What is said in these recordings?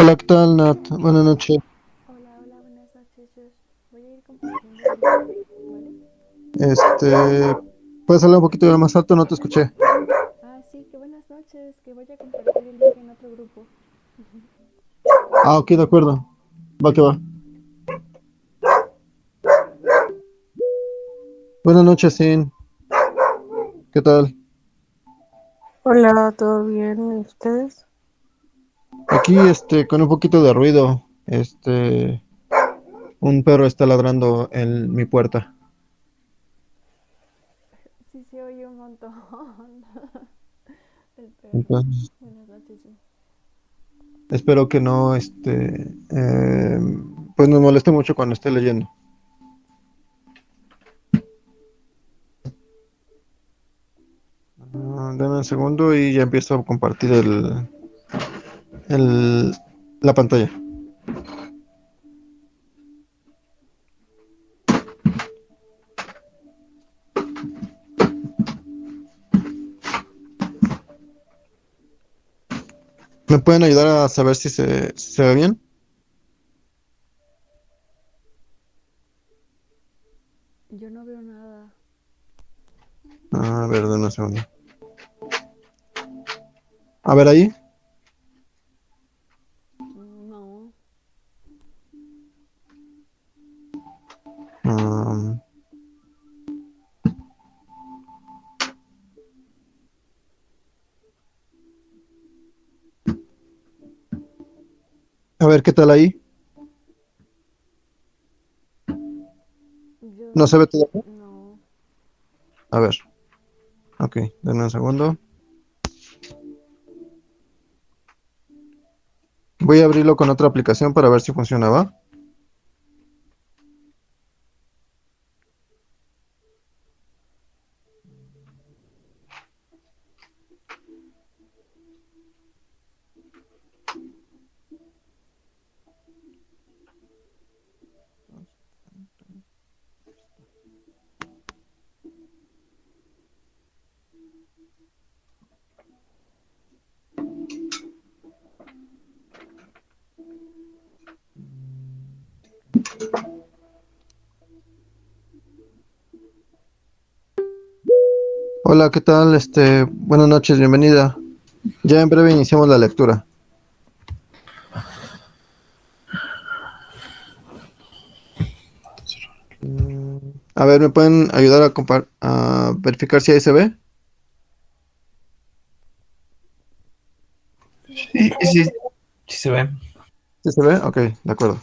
Hola, ¿qué tal, Nat? Buenas noches. Hola, hola, buenas noches, Josh. Voy a ir compartiendo el link, ¿vale? Este, ¿Puedes hablar un poquito más alto? No te escuché. Ah, sí, que buenas noches, que voy a compartir el link en otro grupo. Ah, ok, de acuerdo. Va que va. Buenas noches, Sin. ¿Qué tal? Hola, ¿todo bien? ¿Y ustedes? Aquí, con un poquito de ruido. Un perro está ladrando en mi puerta. Sí, se oye un montón. El perro. Entonces, Buenas noches, sí. espero que no, pues nos moleste mucho cuando esté leyendo. Dame un segundo y ya empiezo a compartir el, la pantalla. ¿Me pueden ayudar a saber si se ve bien? Yo no veo nada. A ver, dame un segundo. A ver ahí. No. Um, a ver qué tal ahí. Yo ¿No se ve todo? no. A ver, ok, denme un segundo. Voy a abrirlo con otra aplicación para ver si funcionaba. Hola, ¿qué tal? Buenas noches, bienvenida. Ya en breve iniciamos la lectura. Mm, A ver, ¿me pueden ayudar a verificar si ahí se ve? Sí, ya se Sí, ve. sí, sí se ve. ¿Sí se ve? Ok, de acuerdo.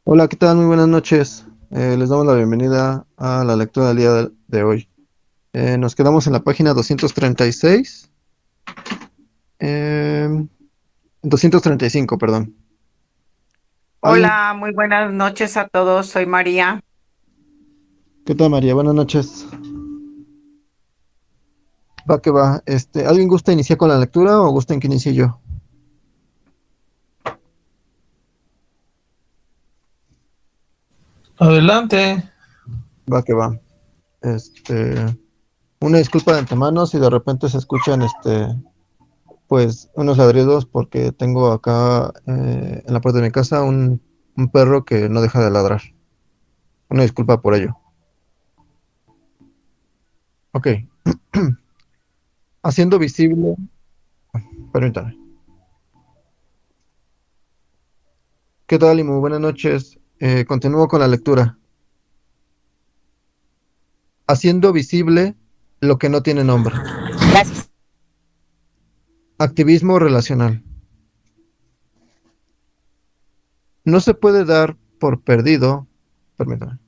Hola, ¿qué tal? Muy buenas noches. Les damos la bienvenida a la lectura del día de hoy. Nos quedamos en la página 236. 235, perdón. ¿Alguien? Hola, muy buenas noches a todos. Soy María. ¿Qué tal, María? Buenas noches. Va que va. ¿Alguien gusta iniciar con la lectura o gusta en que inicie yo? Adelante. Va que va. Una disculpa de antemano si de repente se escuchan, pues, unos ladridos porque tengo acá en la puerta de mi casa un perro que no deja de ladrar. Una disculpa por ello. Ok. Haciendo visible, permítame. ¿Qué tal y muy buenas noches? Continúo con la lectura. Haciendo visible lo que no tiene nombre. Gracias. Activismo relacional. No se puede dar por perdido, permítame,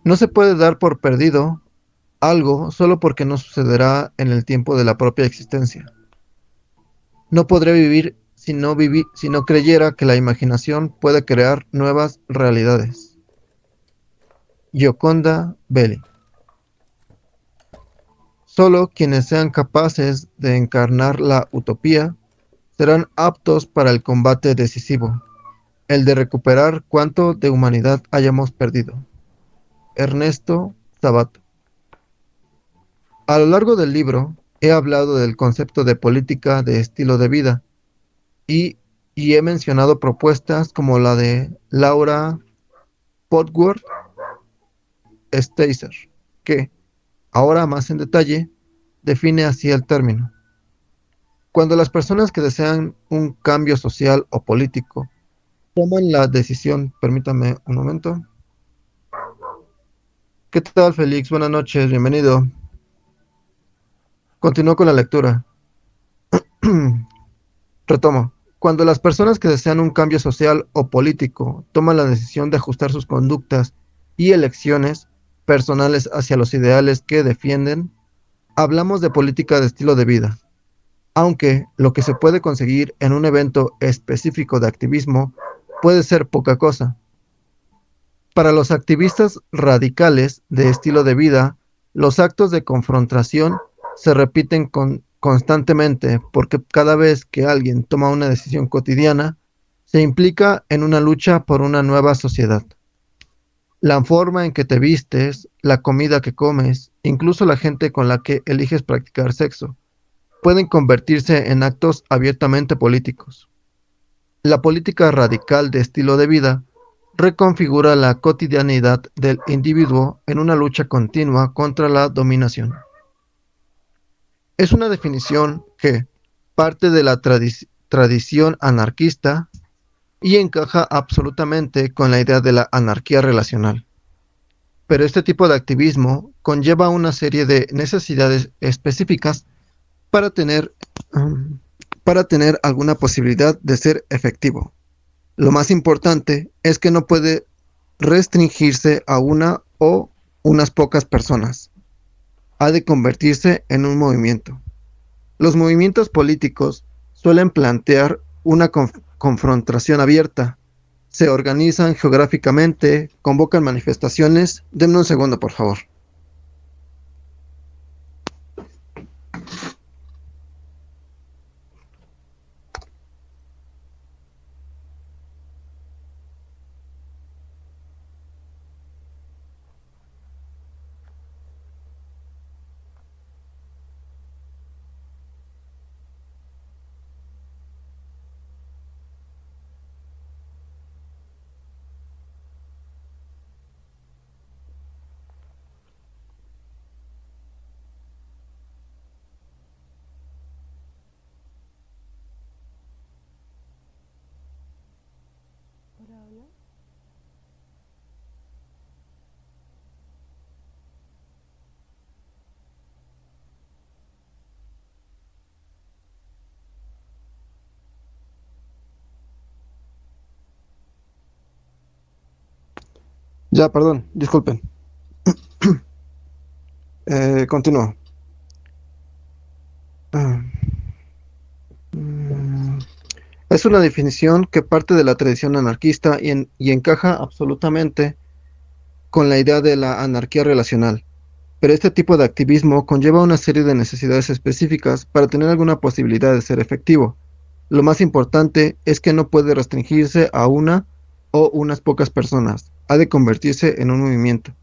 no se puede dar por perdido algo solo porque no sucederá en el tiempo de la propia existencia. No podré vivir si no creyera que la imaginación puede crear nuevas realidades. Gioconda Belli. Solo quienes sean capaces de encarnar la utopía serán aptos para el combate decisivo, el de recuperar cuanto de humanidad hayamos perdido. Ernesto Sabato. A lo largo del libro he hablado del concepto de política de estilo de vida y, y he mencionado propuestas como la de Laura Podworth Steiser, que, ahora más en detalle, define así el término. Cuando las personas que desean un cambio social o político toman la decisión, permítame un momento. ¿Qué tal, Félix? Buenas noches, bienvenido. Continúo con la lectura. Retomo. Cuando las personas que desean un cambio social o político toman la decisión de ajustar sus conductas y elecciones personales hacia los ideales que defienden, hablamos de política de estilo de vida. Aunque lo que se puede conseguir en un evento específico de activismo puede ser poca cosa. Para los activistas radicales de estilo de vida, los actos de confrontación se repiten constantemente porque cada vez que alguien toma una decisión cotidiana, se implica en una lucha por una nueva sociedad. La forma en que te vistes, la comida que comes, incluso la gente con la que eliges practicar sexo, pueden convertirse en actos abiertamente políticos. La política radical de estilo de vida reconfigura la cotidianidad del individuo en una lucha continua contra la dominación. Es una definición que parte de la tradición anarquista y encaja absolutamente con la idea de la anarquía relacional. Pero este tipo de activismo conlleva una serie de necesidades específicas para tener, para tener alguna posibilidad de ser efectivo. Lo más importante es que no puede restringirse a una o unas pocas personas. Ha de convertirse en un movimiento. Los movimientos políticos suelen plantear una confrontación abierta. Se organizan geográficamente, convocan manifestaciones. Denme un segundo, por favor. Hola, hola. Ya, perdón, disculpen. Continúo. Ah, mm, Es una definición que parte de la tradición anarquista y encaja absolutamente con la idea de la anarquía relacional. Pero este tipo de activismo conlleva una serie de necesidades específicas para tener alguna posibilidad de ser efectivo. Lo más importante es que no puede restringirse a una o unas pocas personas. Ha de convertirse en un movimiento.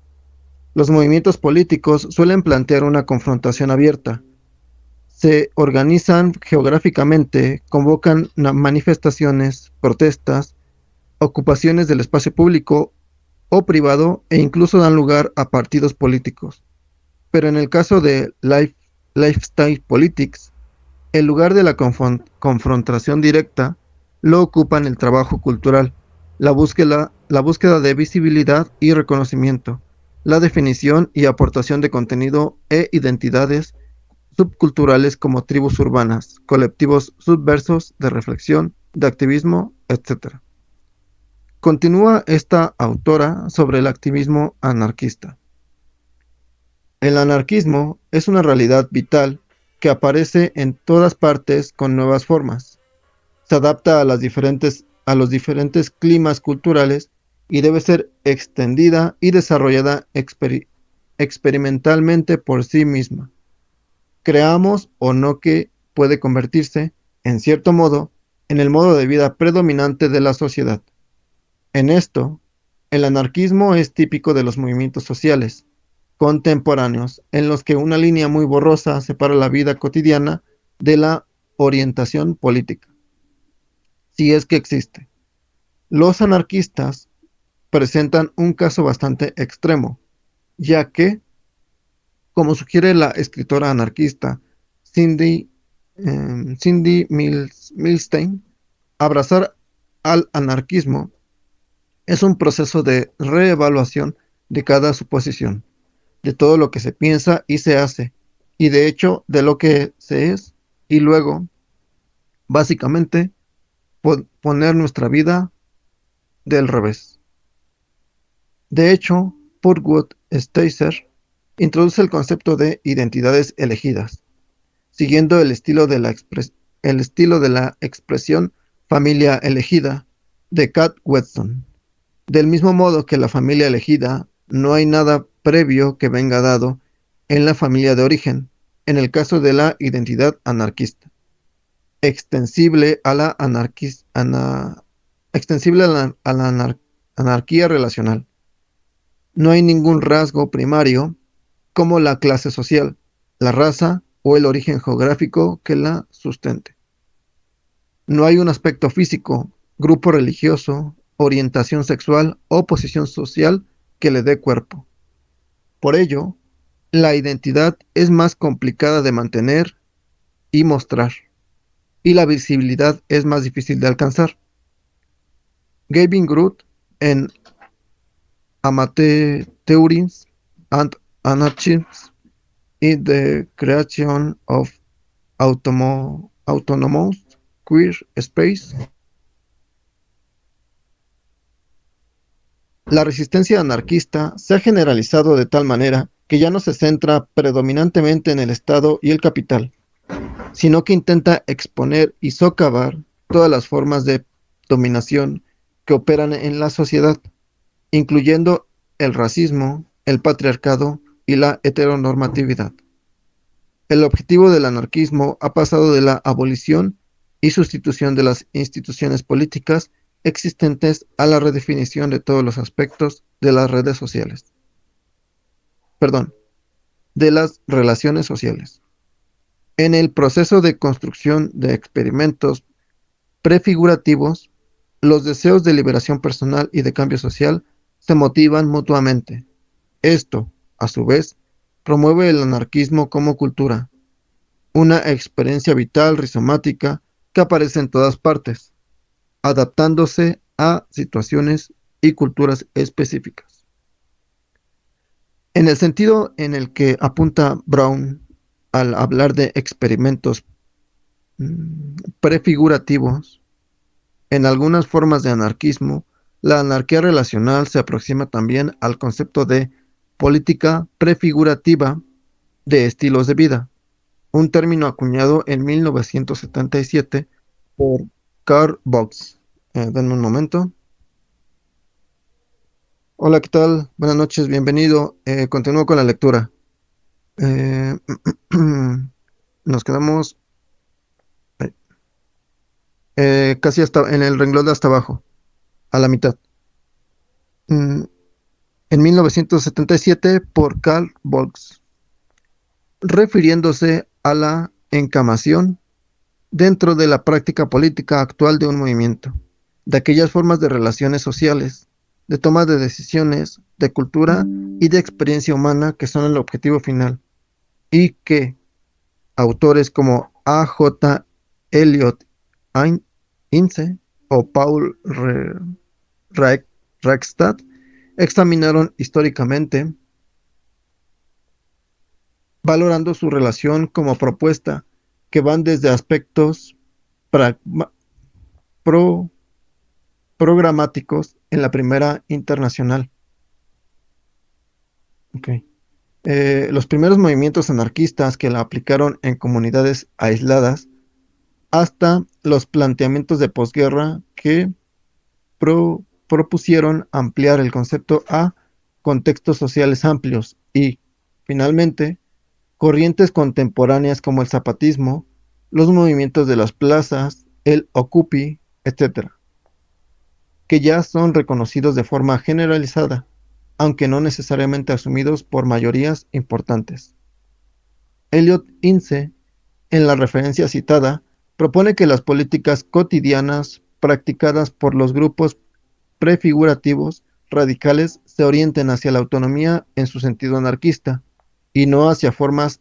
Los movimientos políticos suelen plantear una confrontación abierta. Se organizan geográficamente, convocan manifestaciones, protestas, ocupaciones del espacio público o privado e incluso dan lugar a partidos políticos. Pero en el caso de Lifestyle Politics, el lugar de la confrontación directa lo ocupan el trabajo cultural, la búsqueda de visibilidad y reconocimiento, la definición y aportación de contenido e identidades subculturales como tribus urbanas, colectivos subversos de reflexión, de activismo, etc. Continúa esta autora sobre el activismo anarquista. El anarquismo es una realidad vital que aparece en todas partes con nuevas formas. Se adapta a los diferentes climas culturales y debe ser extendida y desarrollada experimentalmente por sí misma. Creamos o no que puede convertirse, en cierto modo, en el modo de vida predominante de la sociedad. En esto, El anarquismo es típico de los movimientos sociales contemporáneos, en los que una línea muy borrosa separa la vida cotidiana de la orientación política, si es que existe. Los anarquistas presentan un caso bastante extremo, ya que, como sugiere la escritora anarquista Cindy Milstein, abrazar al anarquismo es un proceso de reevaluación de cada suposición, de todo lo que se piensa y se hace, y de hecho de lo que se es, y luego, básicamente, poner nuestra vida del revés. De hecho, Purwood Stacer introduce el concepto de identidades elegidas, siguiendo el estilo de la expresión familia elegida de Cat Weston. Del mismo modo que la familia elegida, no hay nada previo que venga dado en la familia de origen, en el caso de la identidad anarquista, extensible a la, extensible a la anarquía relacional. No hay ningún rasgo primario como la clase social, la raza o el origen geográfico que la sustente. No hay un aspecto físico, grupo religioso, orientación sexual o posición social que le dé cuerpo. Por ello, la identidad es más complicada de mantener y mostrar, y la visibilidad es más difícil de alcanzar. Gavin Groot, en Theories and Anarchism in the Creation of Autonomous Queer Space. La resistencia anarquista se ha generalizado de tal manera que ya no se centra predominantemente en el Estado y el capital, sino que intenta exponer y socavar todas las formas de dominación que operan en la sociedad, incluyendo el racismo, el patriarcado y la heteronormatividad. El objetivo del anarquismo ha pasado de la abolición y sustitución de las instituciones políticas existentes a la redefinición de todos los aspectos de las redes sociales. Perdón, de las relaciones sociales. En el proceso de construcción de experimentos prefigurativos, los deseos de liberación personal y de cambio social se motivan mutuamente. Esto, a su vez, promueve el anarquismo como cultura, una experiencia vital rizomática que aparece en todas partes, adaptándose a situaciones y culturas específicas. En el sentido en el que apunta Brown al hablar de experimentos prefigurativos, en algunas formas de anarquismo, la anarquía relacional se aproxima también al concepto de política prefigurativa de estilos de vida, un término acuñado en 1977 por Karl Vox. Denme un momento. Hola, ¿qué tal? Buenas noches, bienvenido. Continúo con la lectura. Eh, nos quedamos casi hasta en el renglón de hasta abajo, a la mitad. Mm, en 1977 por Karl Vox, refiriéndose a la encamación dentro de la práctica política actual de un movimiento, de aquellas formas de relaciones sociales, de toma de decisiones, de cultura y de experiencia humana que son el objetivo final, y que autores como A. J. Eliot Ince o Paul Reichstadt examinaron históricamente, valorando su relación como propuesta que van desde aspectos pro programáticos en la Primera Internacional. Okay. Los primeros movimientos anarquistas que la aplicaron en comunidades aisladas, hasta los planteamientos de posguerra que propusieron ampliar el concepto a contextos sociales amplios y, finalmente, corrientes contemporáneas como el zapatismo, los movimientos de las plazas, el Occupy, etc. que ya son reconocidos de forma generalizada, aunque no necesariamente asumidos por mayorías importantes. Elliot Ince, en la referencia citada, propone que las políticas cotidianas practicadas por los grupos prefigurativos radicales se orienten hacia la autonomía en su sentido anarquista y no hacia formas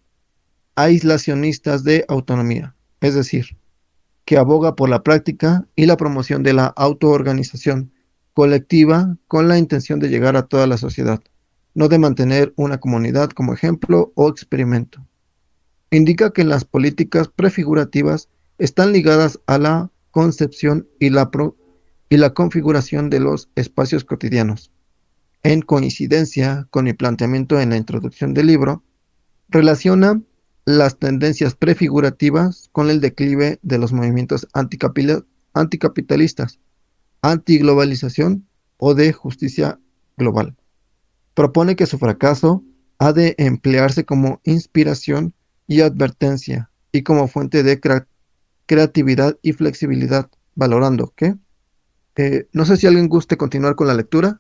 aislacionistas de autonomía, es decir, que aboga por la práctica y la promoción de la autoorganización colectiva con la intención de llegar a toda la sociedad, no de mantener una comunidad como ejemplo o experimento. Indica que las políticas prefigurativas están ligadas a la concepción y la configuración de los espacios cotidianos. En coincidencia con mi planteamiento en la introducción del libro, relaciona las tendencias prefigurativas con el declive de los movimientos anticapitalistas, antiglobalización o de justicia global. Propone que su fracaso ha de emplearse como inspiración y advertencia y como fuente de creatividad y flexibilidad, valorando que no sé si alguien guste continuar con la lectura.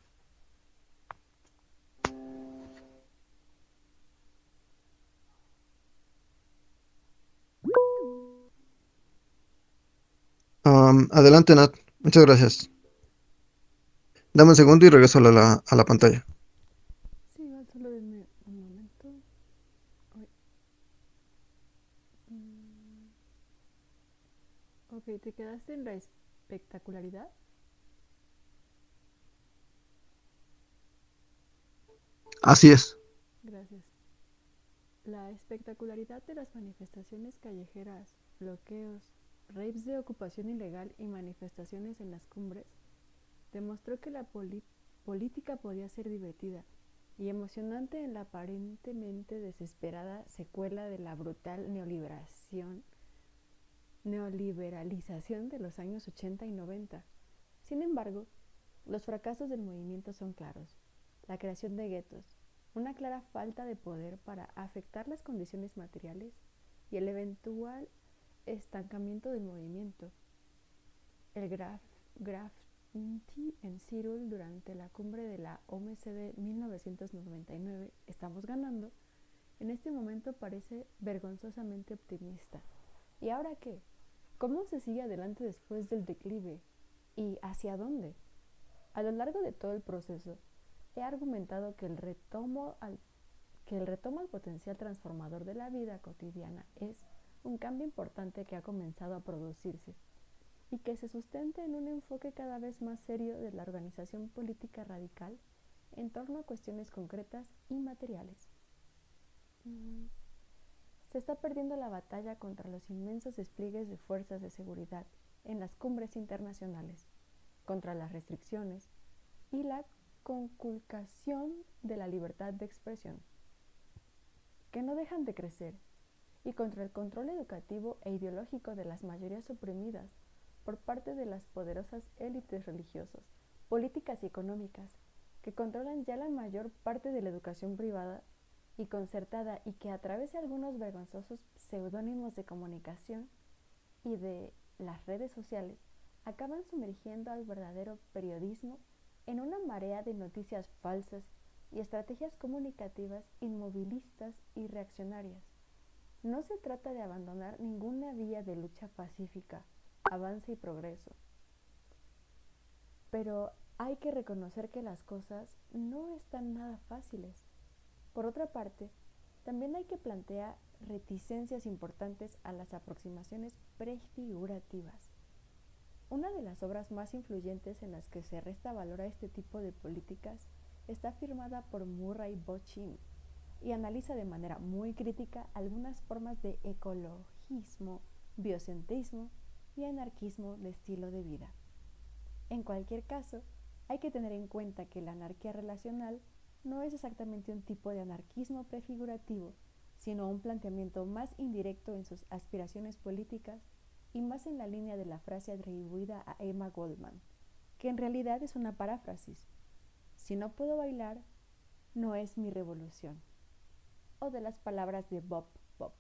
Adelante, Nat. Muchas gracias. Dame un segundo y regreso a la pantalla. Sí, igual solo denme un momento. Ay, mm, ok, ¿te quedaste en la espectacularidad? Así es. Gracias. La espectacularidad de las manifestaciones callejeras, bloqueos, raves de ocupación ilegal y manifestaciones en las cumbres demostró que la política podía ser divertida y emocionante en la aparentemente desesperada secuela de la brutal neoliberalización de los años 80 y 90. Sin embargo, los fracasos del movimiento son claros. La creación de guetos, una clara falta de poder para afectar las condiciones materiales y el eventual estancamiento del movimiento. El graffiti en Seattle durante la cumbre de la OMC de 1999, Estamos ganando, en este momento parece vergonzosamente optimista. ¿Y ahora qué? ¿Cómo se sigue adelante después del declive? ¿Y hacia dónde? A lo largo de todo el proceso, he argumentado que el retomo al potencial transformador de la vida cotidiana es un cambio importante que ha comenzado a producirse y que se sustenta en un enfoque cada vez más serio de la organización política radical en torno a cuestiones concretas y materiales. Se está perdiendo la batalla contra los inmensos despliegues de fuerzas de seguridad en las cumbres internacionales, contra las restricciones y la conculcación de la libertad de expresión, que no dejan de crecer, y contra el control educativo e ideológico de las mayorías oprimidas por parte de las poderosas élites religiosas, políticas y económicas, que controlan ya la mayor parte de la educación privada y concertada y que a través de algunos vergonzosos seudónimos de comunicación y de las redes sociales acaban sumergiendo al verdadero periodismo en una marea de noticias falsas y estrategias comunicativas inmovilistas y reaccionarias. No se trata de abandonar ninguna vía de lucha pacífica, avance y progreso, pero hay que reconocer que las cosas no están nada fáciles. Por otra parte, también hay que plantear reticencias importantes a las aproximaciones prefigurativas. Una de las obras más influyentes en las que se resta valor a este tipo de políticas está firmada por Murray Bookchin y analiza de manera muy crítica algunas formas de ecologismo, biocentrismo y anarquismo de estilo de vida. En cualquier caso, hay que tener en cuenta que la anarquía relacional no es exactamente un tipo de anarquismo prefigurativo, sino un planteamiento más indirecto en sus aspiraciones políticas y más en la línea de la frase atribuida a Emma Goldman, que en realidad es una paráfrasis: si no puedo bailar, no es mi revolución. O de las palabras de Bob Bob,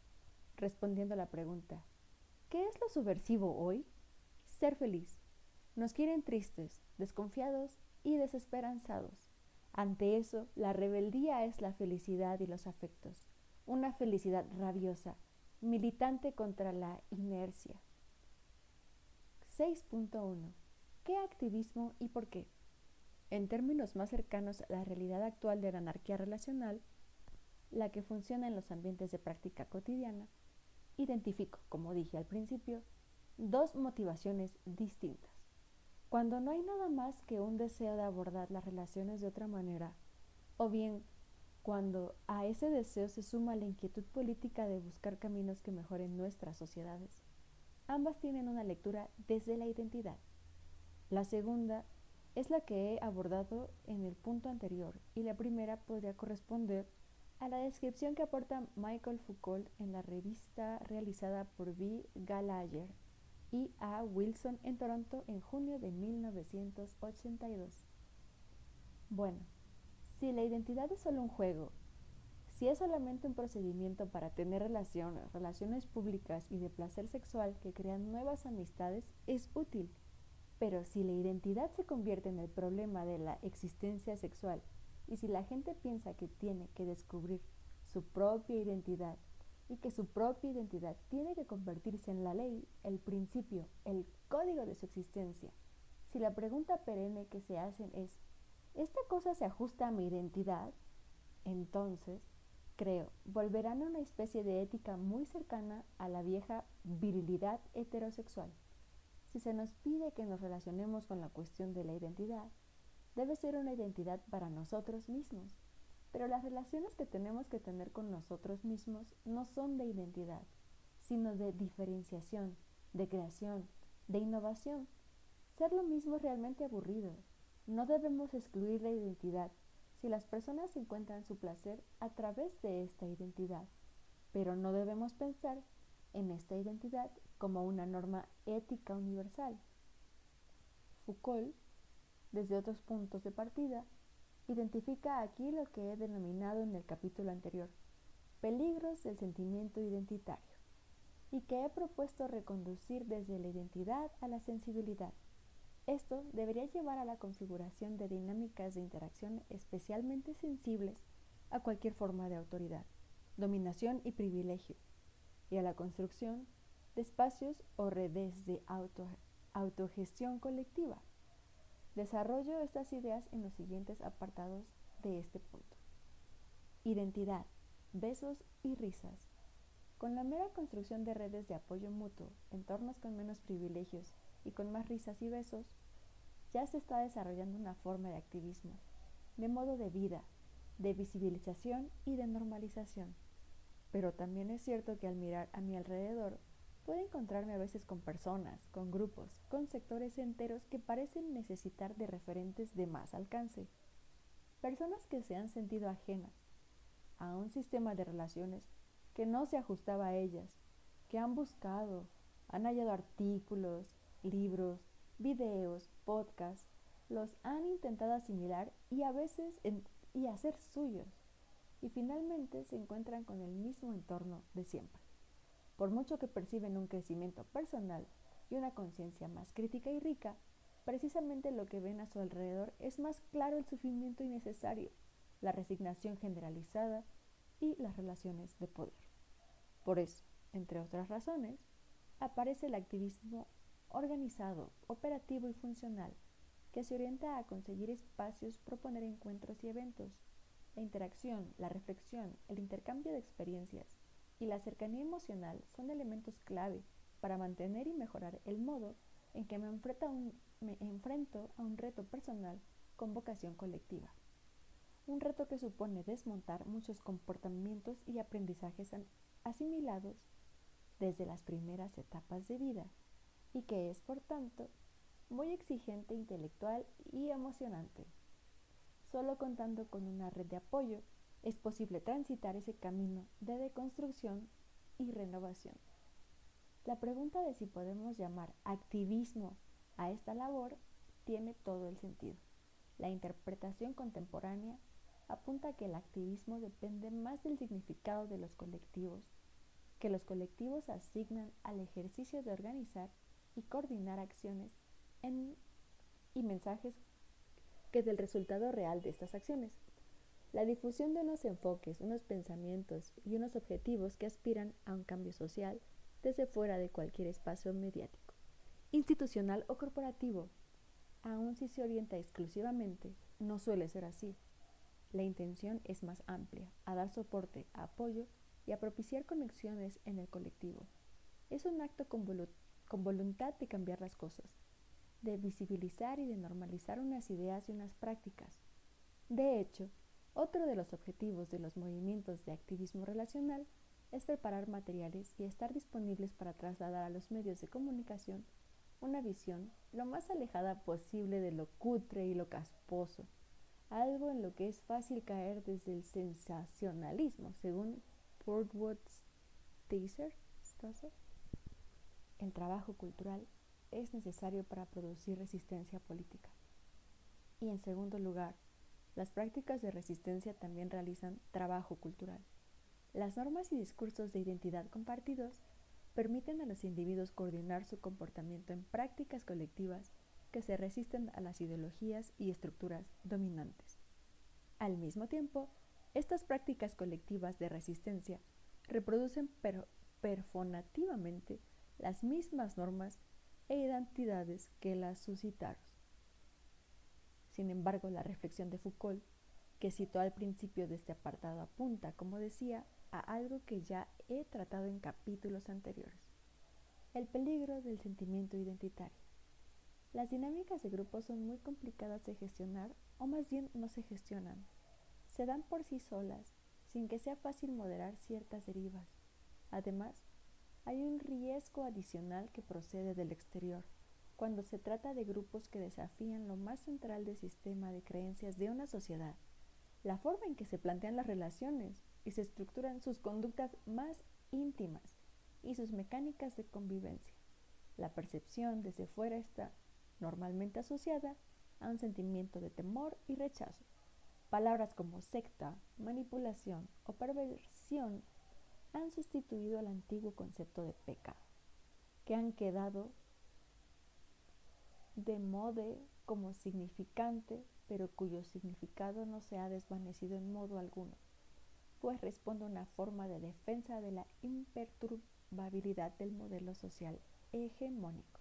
respondiendo a la pregunta: ¿qué es lo subversivo hoy? Ser feliz. Nos quieren tristes, desconfiados y desesperanzados. Ante eso, la rebeldía es la felicidad y los afectos, una felicidad rabiosa, militante contra la inercia. 6.1. ¿Qué activismo y por qué? En términos más cercanos a la realidad actual de la anarquía relacional, la que funciona en los ambientes de práctica cotidiana, identifico, como dije al principio, dos motivaciones distintas. Cuando no hay nada más que un deseo de abordar las relaciones de otra manera, o bien cuando a ese deseo se suma la inquietud política de buscar caminos que mejoren nuestras sociedades. Ambas tienen una lectura desde la identidad. La segunda es la que he abordado en el punto anterior y la primera podría corresponder a la descripción que aporta Michael Foucault en la revista realizada por V. Gallagher y A. Wilson en Toronto en junio de 1982. Bueno, si la identidad es solo un juego, si es solamente un procedimiento para tener relaciones públicas y de placer sexual que crean nuevas amistades, es útil. Pero si la identidad se convierte en el problema de la existencia sexual y si la gente piensa que tiene que descubrir su propia identidad y que su propia identidad tiene que convertirse en la ley, el principio, el código de su existencia, si la pregunta perenne que se hacen es ¿esta cosa se ajusta a mi identidad? Entonces, creo, volverán a una especie de ética muy cercana a la vieja virilidad heterosexual. Si se nos pide que nos relacionemos con la cuestión de la identidad, debe ser una identidad para nosotros mismos. Pero las relaciones que tenemos que tener con nosotros mismos no son de identidad, sino de diferenciación, de creación, de innovación. Ser lo mismo es realmente aburrido. No debemos excluir la identidad si las personas encuentran su placer a través de esta identidad, pero no debemos pensar en esta identidad como una norma ética universal. Foucault, desde otros puntos de partida, identifica aquí lo que he denominado en el capítulo anterior, peligros del sentimiento identitario, y que he propuesto reconducir desde la identidad a la sensibilidad. Esto debería llevar a la configuración de dinámicas de interacción especialmente sensibles a cualquier forma de autoridad, dominación y privilegio, y a la construcción de espacios o redes de autogestión colectiva. Desarrollo estas ideas en los siguientes apartados de este punto. Identidad, besos y risas. Con la mera construcción de redes de apoyo mutuo, entornos con menos privilegios y con más risas y besos, ya se está desarrollando una forma de activismo, de modo de vida, de visibilización y de normalización. Pero también es cierto que al mirar a mi alrededor, puedo encontrarme a veces con personas, con grupos, con sectores enteros que parecen necesitar de referentes de más alcance. Personas que se han sentido ajenas a un sistema de relaciones que no se ajustaba a ellas, que han buscado, han hallado artículos, libros, videos, podcasts, los han intentado asimilar y a veces y hacer suyos, y finalmente se encuentran con el mismo entorno de siempre. Por mucho que perciben un crecimiento personal y una conciencia más crítica y rica, precisamente lo que ven a su alrededor es más claro el sufrimiento innecesario, la resignación generalizada y las relaciones de poder. Por eso, entre otras razones, aparece el activismo organizado, operativo y funcional, que se orienta a conseguir espacios, proponer encuentros y eventos. La interacción, la reflexión, el intercambio de experiencias y la cercanía emocional son elementos clave para mantener y mejorar el modo en que me enfrento a un reto personal con vocación colectiva. Un reto que supone desmontar muchos comportamientos y aprendizajes asimilados desde las primeras etapas de vida y que es, por tanto, muy exigente intelectual y emocionante. Solo contando con una red de apoyo es posible transitar ese camino de deconstrucción y renovación. La pregunta de si podemos llamar activismo a esta labor tiene todo el sentido. La interpretación contemporánea apunta a que el activismo depende más del significado de los colectivos, que los colectivos asignan al ejercicio de organizar y coordinar acciones en y mensajes que del resultado real de estas acciones. La difusión de unos enfoques, unos pensamientos y unos objetivos que aspiran a un cambio social desde fuera de cualquier espacio mediático, institucional o corporativo, aun si se orienta exclusivamente, no suele ser así. La intención es más amplia, a dar soporte, apoyo y a propiciar conexiones en el colectivo. Es un acto con voluntad de cambiar las cosas, de visibilizar y de normalizar unas ideas y unas prácticas. De hecho, otro de los objetivos de los movimientos de activismo relacional es preparar materiales y estar disponibles para trasladar a los medios de comunicación una visión lo más alejada posible de lo cutre y lo casposo, algo en lo que es fácil caer desde el sensacionalismo, según Portwood Stasser. El trabajo cultural es necesario para producir resistencia política. Y en segundo lugar, las prácticas de resistencia también realizan trabajo cultural. Las normas y discursos de identidad compartidos permiten a los individuos coordinar su comportamiento en prácticas colectivas que se resisten a las ideologías y estructuras dominantes. Al mismo tiempo, estas prácticas colectivas de resistencia reproducen performativamente las mismas normas e identidades que las suscitaron. Sin embargo, la reflexión de Foucault, que citó al principio de este apartado, apunta, como decía, a algo que ya he tratado en capítulos anteriores: el peligro del sentimiento identitario. Las dinámicas de grupo son muy complicadas de gestionar, o más bien no se gestionan. Se dan por sí solas, sin que sea fácil moderar ciertas derivas. Además, hay un riesgo adicional que procede del exterior, cuando se trata de grupos que desafían lo más central del sistema de creencias de una sociedad, la forma en que se plantean las relaciones y se estructuran sus conductas más íntimas y sus mecánicas de convivencia. La percepción desde fuera está normalmente asociada a un sentimiento de temor y rechazo. Palabras como secta, manipulación o perversión han sustituido al antiguo concepto de pecado, que han quedado de moda como significante, pero cuyo significado no se ha desvanecido en modo alguno, pues responde a una forma de defensa de la imperturbabilidad del modelo social hegemónico.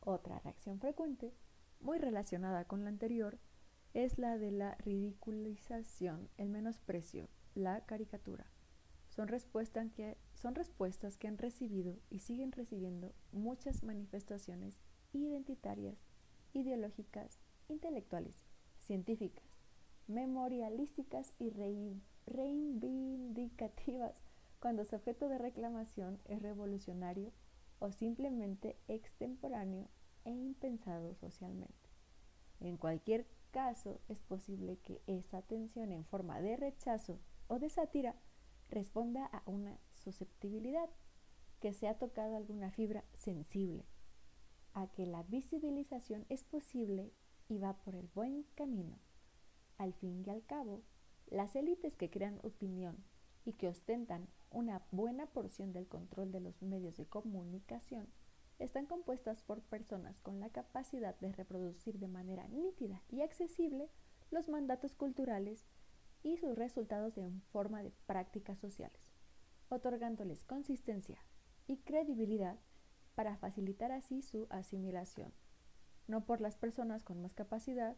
Otra reacción frecuente, muy relacionada con la anterior, es la de la ridiculización, el menosprecio, la caricatura. Son respuestas que han recibido y siguen recibiendo muchas manifestaciones identitarias, ideológicas, intelectuales, científicas, memorialísticas y reivindicativas, cuando su objeto de reclamación es revolucionario o simplemente extemporáneo e impensado socialmente. En cualquier caso, es posible que esta tensión en forma de rechazo o de sátira responda a una susceptibilidad, que se ha tocado alguna fibra sensible, a que la visibilización es posible y va por el buen camino. Al fin y al cabo, las élites que crean opinión y que ostentan una buena porción del control de los medios de comunicación están compuestas por personas con la capacidad de reproducir de manera nítida y accesible los mandatos culturales y sus resultados en forma de prácticas sociales, otorgándoles consistencia y credibilidad para facilitar así su asimilación, no por las personas con más capacidad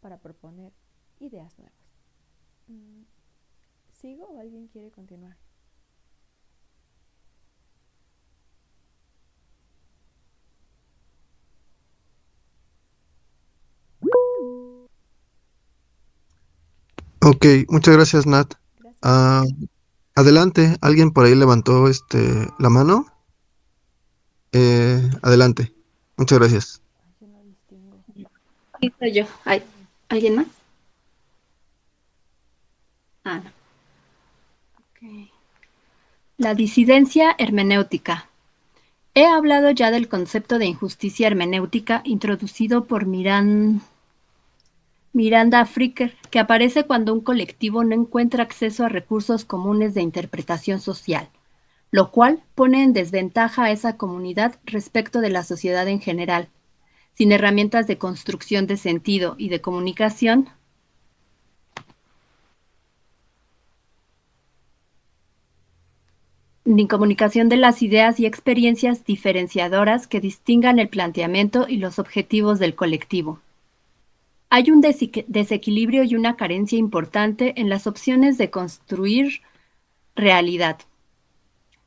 para proponer ideas nuevas. ¿Sigo o alguien quiere continuar? Ok, muchas gracias, Nat. Gracias. Ah, adelante, alguien por ahí levantó la mano. Adelante. Muchas gracias. Ay, yo no distingo. Aquí soy yo. ¿Alguien más? Ah, no. Okay. La disidencia hermenéutica. He hablado ya del concepto de injusticia hermenéutica introducido por Miranda Fricker, que aparece cuando un colectivo no encuentra acceso a recursos comunes de interpretación social, lo cual pone en desventaja a esa comunidad respecto de la sociedad en general. sin herramientas de construcción de sentido y de comunicación, ni comunicación de las ideas y experiencias diferenciadoras que distingan el planteamiento y los objetivos del colectivo. Hay un desequilibrio y una carencia importante en las opciones de construir realidad.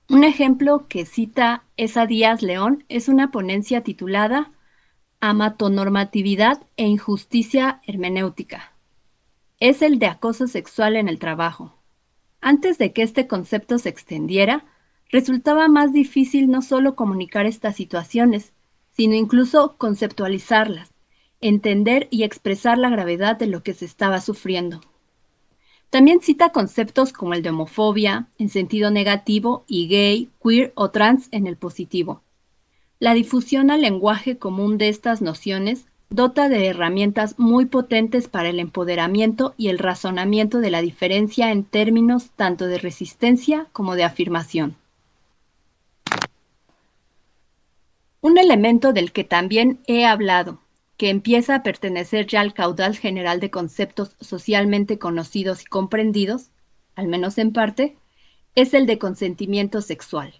Un ejemplo que cita Esa Díaz León es una ponencia titulada Amatonormatividad e injusticia hermenéutica. Es el de acoso sexual en el trabajo. Antes de que este concepto se extendiera, resultaba más difícil no solo comunicar estas situaciones, sino incluso conceptualizarlas, entender y expresar la gravedad de lo que se estaba sufriendo. También cita conceptos como el de homofobia, en sentido negativo, y gay, queer o trans en el positivo. La difusión al lenguaje común de estas nociones dota de herramientas muy potentes para el empoderamiento y el razonamiento de la diferencia en términos tanto de resistencia como de afirmación. Un elemento del que también he hablado, que empieza a pertenecer ya al caudal general de conceptos socialmente conocidos y comprendidos, al menos en parte, es el de consentimiento sexual.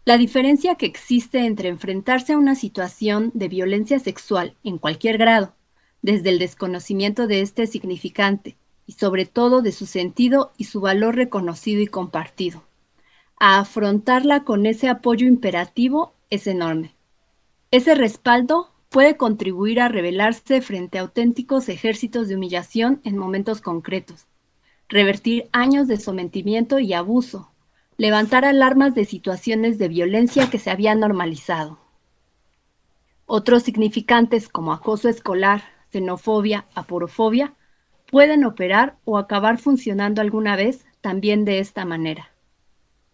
La diferencia que existe entre enfrentarse a una situación de violencia sexual en cualquier grado, desde el desconocimiento de este significante y sobre todo de su sentido y su valor reconocido y compartido, a afrontarla con ese apoyo imperativo es enorme. Ese respaldo puede contribuir a rebelarse frente a auténticos ejércitos de humillación en momentos concretos, revertir años de sometimiento y abuso, levantar alarmas de situaciones de violencia que se habían normalizado. Otros significantes como acoso escolar, xenofobia, aporofobia, pueden operar o acabar funcionando alguna vez también de esta manera.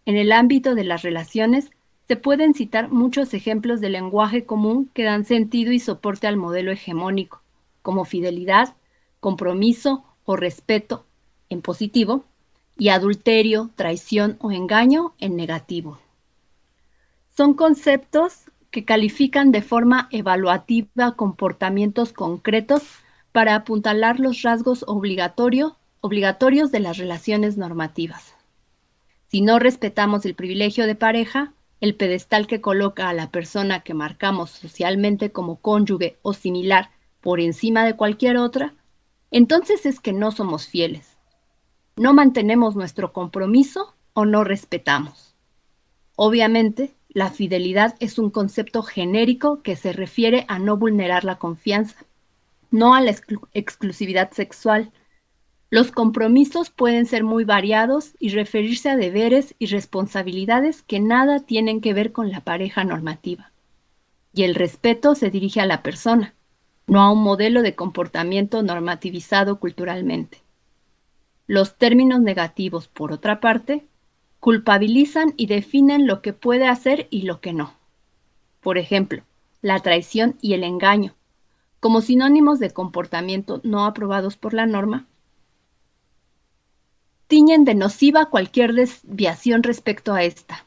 En el ámbito de las relaciones, se pueden citar muchos ejemplos de lenguaje común que dan sentido y soporte al modelo hegemónico, como fidelidad, compromiso o respeto en positivo, y adulterio, traición o engaño en negativo. Son conceptos que califican de forma evaluativa comportamientos concretos para apuntalar los rasgos obligatorios de las relaciones normativas. Si no respetamos el privilegio de pareja, el pedestal que coloca a la persona que marcamos socialmente como cónyuge o similar por encima de cualquier otra, entonces es que no somos fieles. No mantenemos nuestro compromiso o no respetamos. Obviamente, la fidelidad es un concepto genérico que se refiere a no vulnerar la confianza, no a la exclusividad sexual. Los compromisos pueden ser muy variados y referirse a deberes y responsabilidades que nada tienen que ver con la pareja normativa. Y el respeto se dirige a la persona, no a un modelo de comportamiento normativizado culturalmente. Los términos negativos, por otra parte, culpabilizan y definen lo que puede hacer y lo que no. Por ejemplo, la traición y el engaño, como sinónimos de comportamiento no aprobados por la norma, tiñen de nociva cualquier desviación respecto a esta.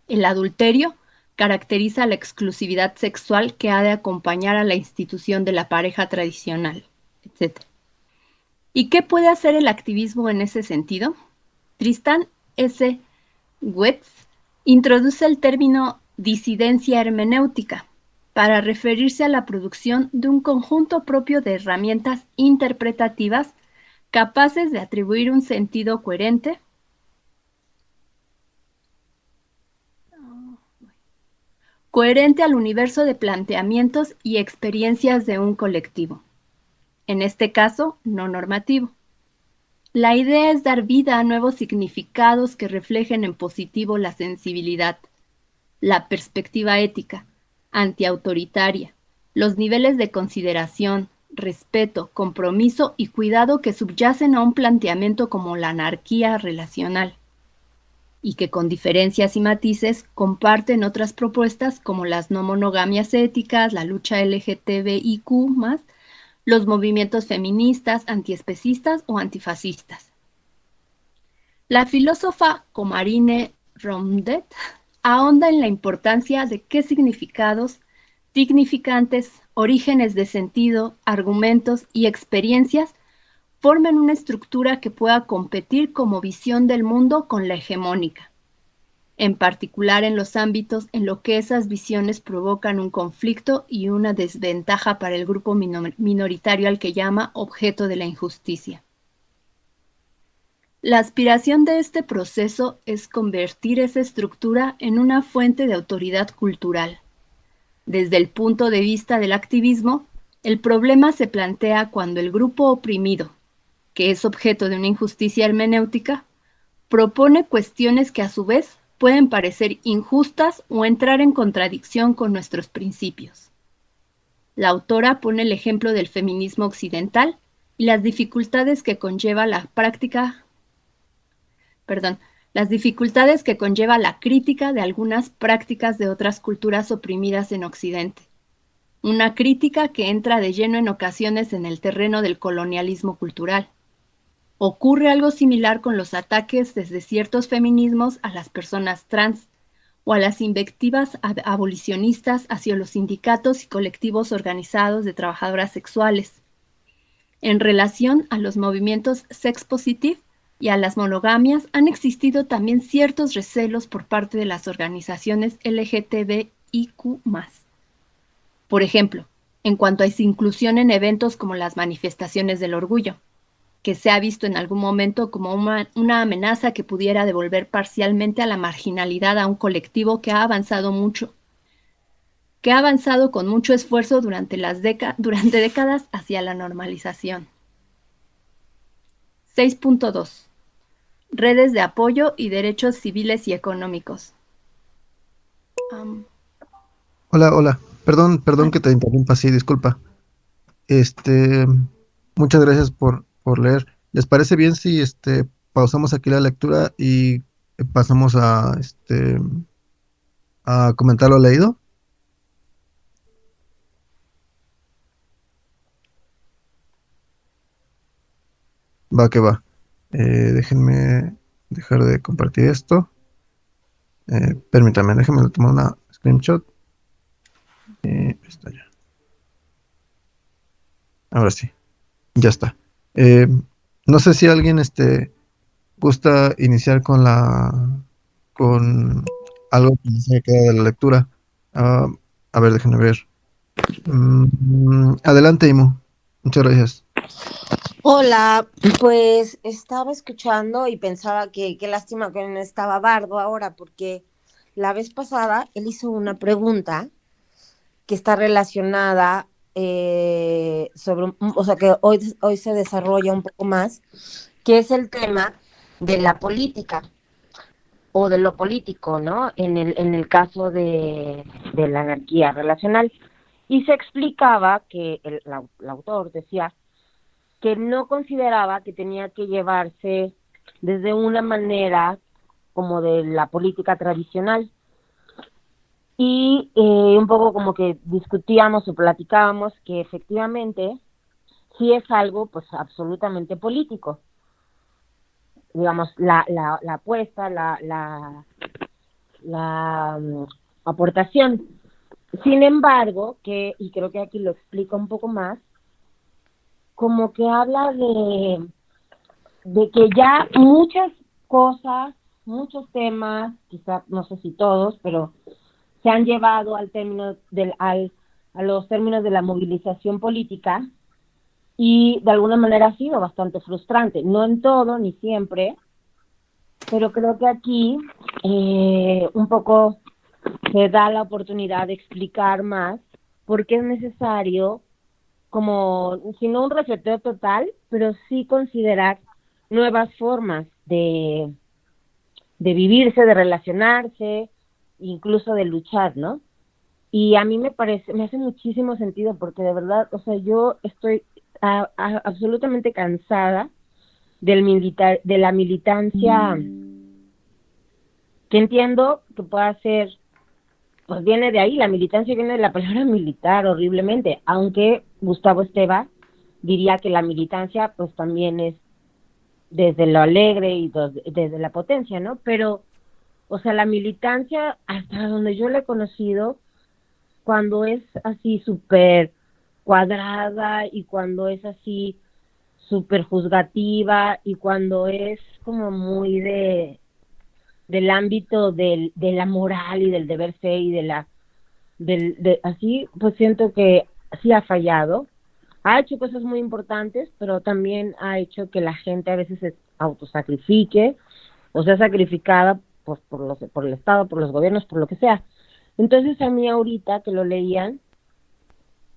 El adulterio caracteriza la exclusividad sexual que ha de acompañar a la institución de la pareja tradicional, etc. ¿Y qué puede hacer el activismo en ese sentido? Tristan S. Wetz introduce el término disidencia hermenéutica para referirse a la producción de un conjunto propio de herramientas interpretativas capaces de atribuir un sentido coherente al universo de planteamientos y experiencias de un colectivo, en este caso no normativo. La idea es dar vida a nuevos significados que reflejen en positivo la sensibilidad, la perspectiva ética, antiautoritaria, los niveles de consideración, respeto, compromiso y cuidado que subyacen a un planteamiento como la anarquía relacional, y que con diferencias y matices comparten otras propuestas como las no monogamias éticas, la lucha LGTBIQ+, los movimientos feministas, antiespecistas o antifascistas. La filósofa Comarine Rondet ahonda en la importancia de qué significados significantes, orígenes de sentido, argumentos y experiencias forman una estructura que pueda competir como visión del mundo con la hegemónica, en particular en los ámbitos en los que esas visiones provocan un conflicto y una desventaja para el grupo minoritario al que llama objeto de la injusticia. La aspiración de este proceso es convertir esa estructura en una fuente de autoridad cultural. Desde el punto de vista del activismo, el problema se plantea cuando el grupo oprimido, que es objeto de una injusticia hermenéutica, propone cuestiones que a su vez pueden parecer injustas o entrar en contradicción con nuestros principios. La autora pone el ejemplo del feminismo occidental y las dificultades que conlleva la crítica de algunas prácticas de otras culturas oprimidas en Occidente. Una crítica que entra de lleno en ocasiones en el terreno del colonialismo cultural. Ocurre algo similar con los ataques desde ciertos feminismos a las personas trans o a las invectivas abolicionistas hacia los sindicatos y colectivos organizados de trabajadoras sexuales. En relación a los movimientos sex positive y a las monogamias, han existido también ciertos recelos por parte de las organizaciones LGTBIQ+. Por ejemplo, en cuanto a su inclusión en eventos como las manifestaciones del orgullo, que se ha visto en algún momento como una amenaza que pudiera devolver parcialmente a la marginalidad a un colectivo que ha avanzado con mucho esfuerzo durante décadas hacia la normalización. 6.2. Redes de apoyo y derechos civiles y económicos. Hola. Perdón que te interrumpa, sí, disculpa. Muchas gracias por leer. ¿Les parece bien si pausamos aquí la lectura y pasamos a comentar lo leído? Va que va. Déjenme dejar de compartir esto. Permítanme, déjenme tomar una screenshot. Está ya. Ahora sí, ya está. Eh, no sé si alguien gusta iniciar con algo que se haya quedado de la lectura. Ah, a ver, déjenme ver. Adelante, Imo. Muchas gracias. Hola, pues estaba escuchando y pensaba que qué lástima que no estaba Bardo ahora, porque la vez pasada él hizo una pregunta que está relacionada o sea, que hoy se desarrolla un poco más, que es el tema de la política o de lo político, ¿no? En el caso de la anarquía relacional. Y se explicaba que el autor decía que no consideraba que tenía que llevarse desde una manera como de la política tradicional. Y un poco como que discutíamos o platicábamos que efectivamente sí es algo pues absolutamente político. Digamos, la apuesta, la aportación. Sin embargo, y creo que aquí lo explica un poco más, como que habla de que ya muchas cosas, muchos temas, quizás no sé si todos, pero se han llevado a los términos de la movilización política y de alguna manera ha sido bastante frustrante, no en todo ni siempre, pero creo que aquí un poco se da la oportunidad de explicar más por qué es necesario como, si no un reseteo total, pero sí considerar nuevas formas de vivirse, de relacionarse, incluso de luchar, ¿no? Y a mí me hace muchísimo sentido porque de verdad, o sea, yo estoy absolutamente cansada de la militancia que entiendo que pueda ser, pues viene de ahí, la militancia viene de la palabra militar horriblemente, aunque Gustavo Esteva diría que la militancia pues también es desde lo alegre y desde la potencia, ¿no? Pero, o sea, la militancia, hasta donde yo la he conocido, cuando es así súper cuadrada y cuando es así súper juzgativa y cuando es como muy del ámbito de la moral y del deber ser y así, pues siento que sí ha fallado. Ha hecho cosas muy importantes, pero también ha hecho que la gente a veces se autosacrifique o sea sacrificada pues, por el Estado, por los gobiernos, por lo que sea. Entonces a mí ahorita que lo leían,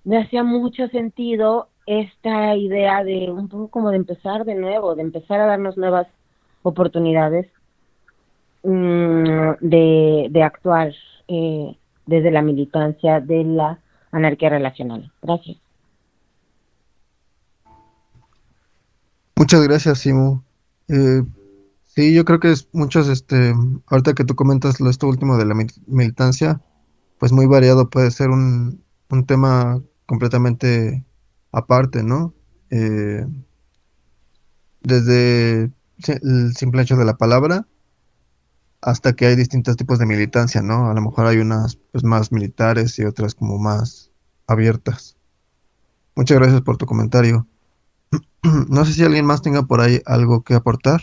me hacía mucho sentido esta idea de un poco como de empezar de nuevo, de empezar a darnos nuevas oportunidades de actuar desde la militancia de la anarquía relacional. Gracias. Muchas gracias, Simu. Eh, sí, yo creo que es muchos, ahorita que tú comentas esto último de la militancia, pues muy variado puede ser un tema completamente aparte, ¿no? Eh, desde el simple hecho de la palabra hasta que hay distintos tipos de militancia, ¿no? A lo mejor hay unas pues más militares y otras como más abiertas. Muchas gracias por tu comentario. No sé si alguien más tenga por ahí algo que aportar.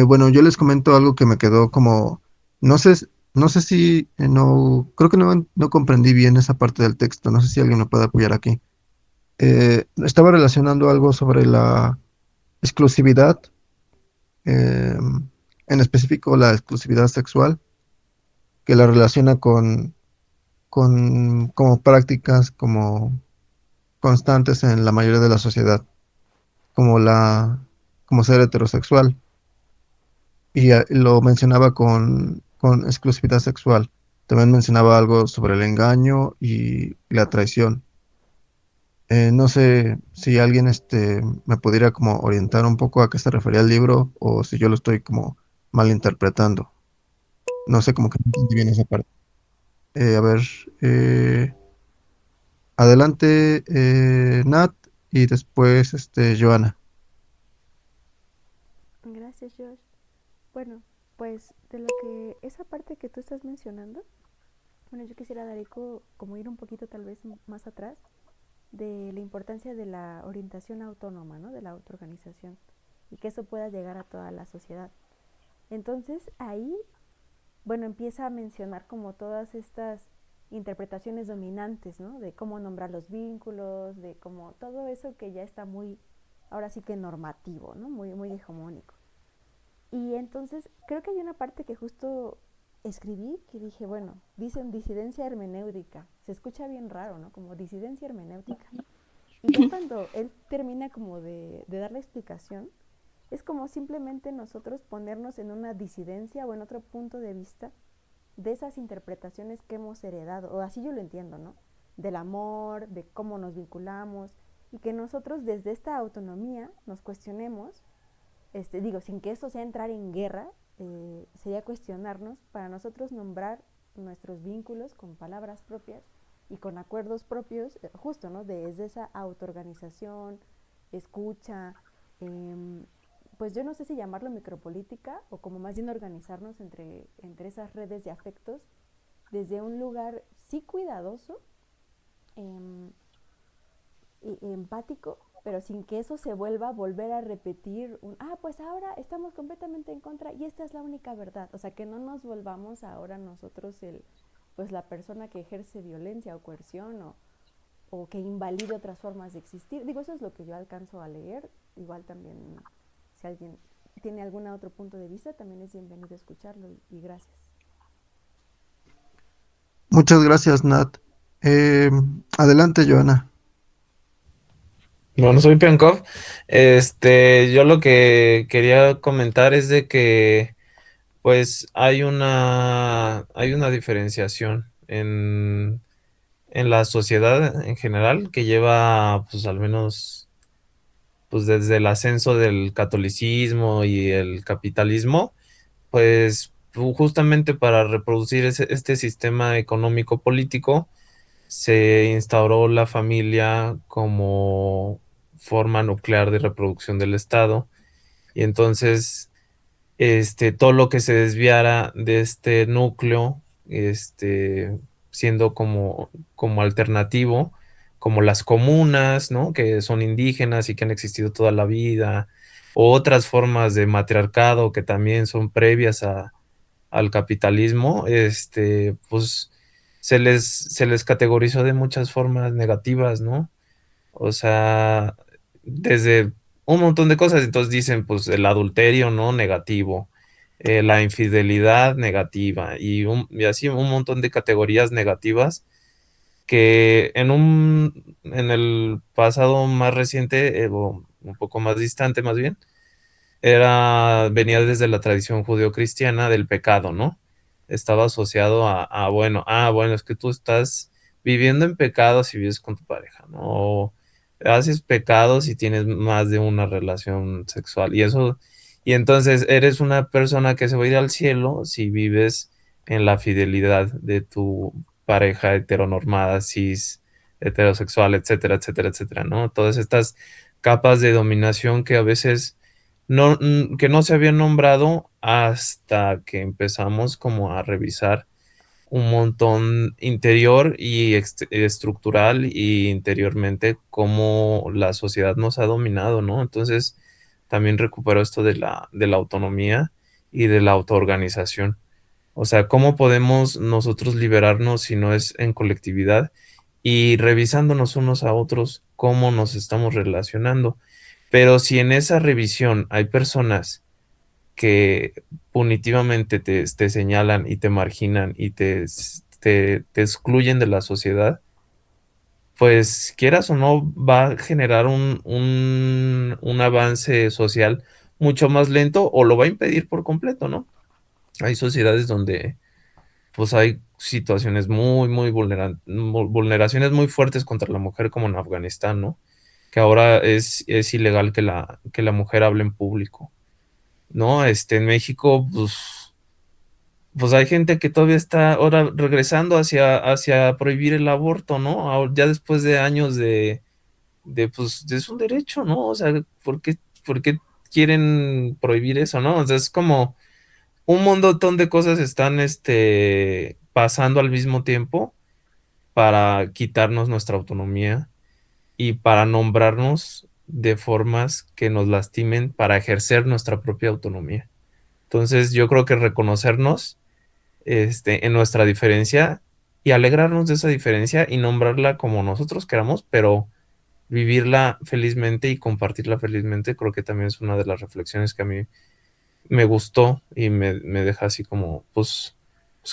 Bueno, yo les comento algo que me quedó como, no sé, no sé si, no, creo que no comprendí bien esa parte del texto, no sé si alguien me puede apoyar aquí. Estaba relacionando algo sobre la exclusividad, eh, en específico la exclusividad sexual, que la relaciona con como prácticas como constantes en la mayoría de la sociedad, como como ser heterosexual. Y lo mencionaba con exclusividad sexual. También mencionaba algo sobre el engaño y la traición. No sé si alguien me pudiera como orientar un poco a qué se refería el libro o si yo lo estoy como malinterpretando. No sé, como que no entendí bien esa parte. A ver, eh, adelante, Nat, y después Joana. Gracias, Josh. Bueno, pues de lo que esa parte que tú estás mencionando, bueno, yo quisiera dar eco, como ir un poquito tal vez más atrás, de la importancia de la orientación autónoma, ¿no? De la autoorganización y que eso pueda llegar a toda la sociedad. Entonces ahí, bueno, empieza a mencionar como todas estas interpretaciones dominantes, ¿no? De cómo nombrar los vínculos, de cómo todo eso que ya está muy, ahora sí que normativo, ¿no? Muy, muy hegemónico. Y entonces creo que hay una parte que justo escribí que dije, bueno, dicen disidencia hermenéutica. Se escucha bien raro, ¿no? Como disidencia hermenéutica. Y ya cuando él termina como de dar la explicación, es como simplemente nosotros ponernos en una disidencia o en otro punto de vista de esas interpretaciones que hemos heredado, o así yo lo entiendo, ¿no? Del amor, de cómo nos vinculamos, y que nosotros desde esta autonomía nos cuestionemos, digo, sin que eso sea entrar en guerra, sería cuestionarnos para nosotros nombrar nuestros vínculos con palabras propias y con acuerdos propios, justo, ¿no? Desde esa autoorganización, escucha, pues yo no sé si llamarlo micropolítica o como más bien organizarnos entre esas redes de afectos desde un lugar sí cuidadoso, eh, empático, pero sin que eso se vuelva a volver a repetir pues ahora estamos completamente en contra y esta es la única verdad. O sea, que no nos volvamos ahora nosotros pues la persona que ejerce violencia o coerción o que invalide otras formas de existir. Digo, eso es lo que yo alcanzo a leer. Igual también, si alguien tiene algún otro punto de vista, también es bienvenido a escucharlo y gracias. Muchas gracias, Nat. Eh, Adelante, Joana. Bueno, soy Piankov. Yo lo que quería comentar es de que, pues, hay una diferenciación en la sociedad en general que lleva, pues, al menos, pues, desde el ascenso del catolicismo y el capitalismo, pues, justamente para reproducir este sistema económico político se instauró la familia como forma nuclear de reproducción del Estado Y entonces, todo lo que se desviara de este núcleo, siendo como alternativo, como las comunas, ¿no? Que son indígenas y que han existido toda la vida, o otras formas de matriarcado que también son previas al capitalismo, pues se les categorizó de muchas formas negativas, ¿no? O sea, desde un montón de cosas. Entonces dicen, pues el adulterio, ¿no? Negativo, la infidelidad negativa y así un montón de categorías negativas que en el pasado más reciente, o un poco más distante más bien, venía desde la tradición judeocristiana del pecado, ¿no? Estaba asociado bueno, es que tú estás viviendo en pecado si vives con tu pareja, ¿no? O haces pecados si tienes más de una relación sexual. Y entonces eres una persona que se va a ir al cielo si vives en la fidelidad de tu pareja heteronormada, cis, heterosexual, etcétera, etcétera, etcétera, ¿no? Todas estas capas de dominación que a veces que no se habían nombrado hasta que empezamos como a revisar un montón interior y estructural y interiormente cómo la sociedad nos ha dominado, ¿no? Entonces también recupero esto de la autonomía y de la autoorganización. O sea, ¿cómo podemos nosotros liberarnos si no es en colectividad y revisándonos unos a otros cómo nos estamos relacionando? Pero si en esa revisión hay personas que punitivamente te señalan y te marginan y te excluyen de la sociedad, pues quieras o no, va a generar un avance social mucho más lento o lo va a impedir por completo, ¿no? Hay sociedades donde pues hay situaciones muy vulneraciones muy fuertes contra la mujer, como en Afganistán, ¿no? Que ahora es ilegal que la mujer hable en público, ¿no? En México, pues hay gente que todavía está ahora regresando hacia prohibir el aborto, ¿no? Ya después de años pues, es un derecho, ¿no? O sea, ¿por qué quieren prohibir eso, no? O sea, es como un montón de cosas están, pasando al mismo tiempo para quitarnos nuestra autonomía y para nombrarnos de formas que nos lastimen para ejercer nuestra propia autonomía. Entonces, yo creo que reconocernos, en nuestra diferencia y alegrarnos de esa diferencia y nombrarla como nosotros queramos, pero vivirla felizmente y compartirla felizmente, creo que también es una de las reflexiones que a mí me gustó y me deja así como, pues